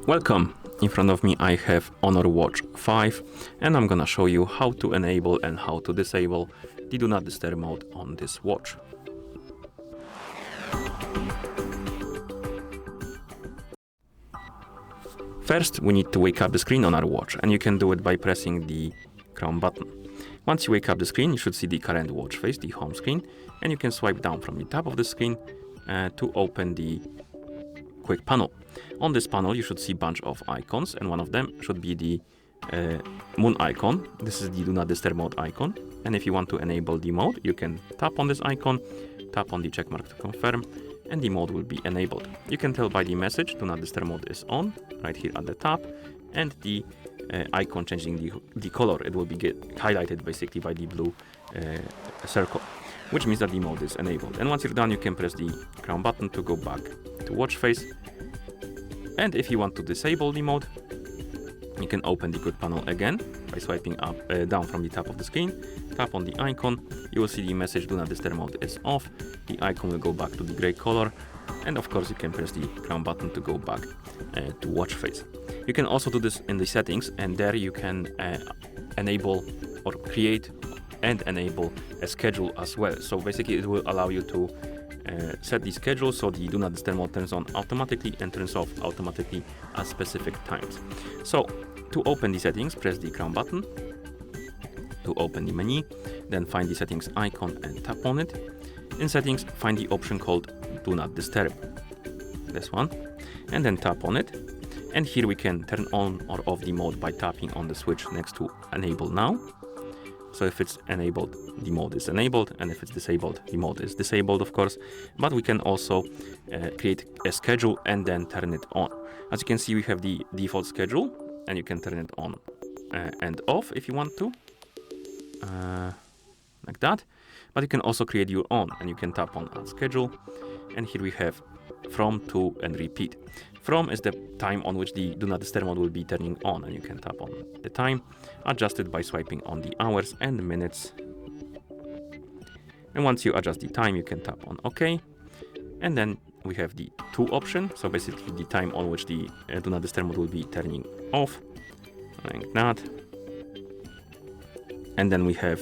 Welcome! In front of me I have Honor Watch 5 and I'm gonna show you how to enable and how to disable the Do Not Disturb mode on this watch. First, we need to wake up the screen on our watch, and you can do it by pressing the crown button. Once you wake up the screen, you should see the current watch face, the home screen, and you can swipe down from the top of the screen to open the quick panel. On this panel, you should see a bunch of icons, and one of them should be the moon icon. This is the Do Not Disturb mode icon, and if you want to enable the mode, you can tap on this icon, tap on the check mark to confirm, and the mode will be enabled. You can tell by the message Do Not Disturb mode is on, right here at the top, and the icon changing the color. It will be highlighted basically by the blue circle, which means that the mode is enabled. And once you're done, you can press the crown button to go back to watch face. And if you want to disable the mode, you can open the quick panel again by swiping up down from the top of the screen, tap on the icon, you will see the message Do Not Disturb mode is off, the icon will go back to the gray color, and of course you can press the crown button to go back to watch face. You can also do this in the settings, and there you can enable or create and enable a schedule as well. So basically it will allow you to set the schedule so the Do Not Disturb mode turns on automatically and turns off automatically at specific times. So to open the settings, press the crown button to open the menu, then find the settings icon and tap on it. In settings, find the option called Do Not Disturb, this one, and then tap on it. And here we can turn on or off the mode by tapping on the switch next to Enable Now. So if it's enabled, the mode is enabled, and if it's disabled, the mode is disabled, of course. But we can also create a schedule and then turn it on. As you can see, we have the default schedule, and you can turn it on and off if you want to, like that. But you can also create your own, and you can tap on Add Schedule. And here we have from, to, and repeat. From is the time on which the Do Not Disturb mode will be turning on, and you can tap on the time, adjust it by swiping on the hours and the minutes. And once you adjust the time, you can tap on OK. And then we have the to option, so basically the time on which the Do Not Disturb mode will be turning off, like that. And then we have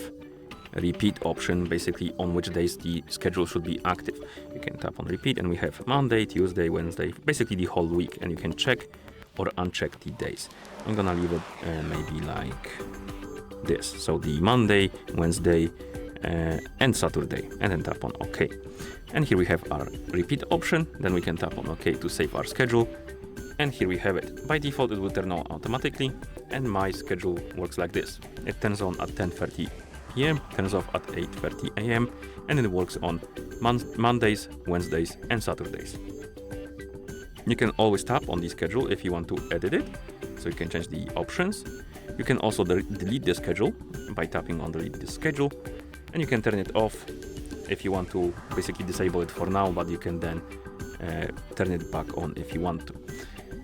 a repeat option, basically on which days the schedule should be active. You can tap on repeat, and we have Monday, Tuesday, Wednesday, basically the whole week, and you can check or uncheck the days. I'm gonna leave it maybe like this, so the Monday, Wednesday, and Saturday, and then tap on OK. And here we have our repeat option, then we can tap on OK to save our schedule, and here we have it. By default it will turn on automatically, and my schedule works like this. It turns on at 10:30 p.m, turns off at 8:30 a.m, and it works on Mondays, Wednesdays, and Saturdays. You can always tap on the schedule if you want to edit it, so you can change the options. You can also delete the schedule by tapping on delete the schedule, and you can turn it off if you want to basically disable it for now, but you can then turn it back on if you want to.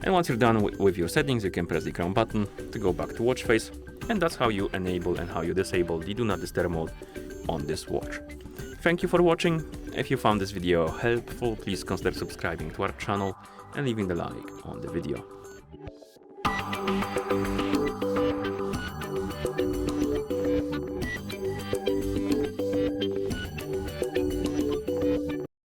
And once you're done with your settings, you can press the crown button to go back to watch face. And that's how you enable and how you disable the Do Not Disturb mode on this watch. Thank you for watching. If you found this video helpful, please consider subscribing to our channel and leaving the like on the video.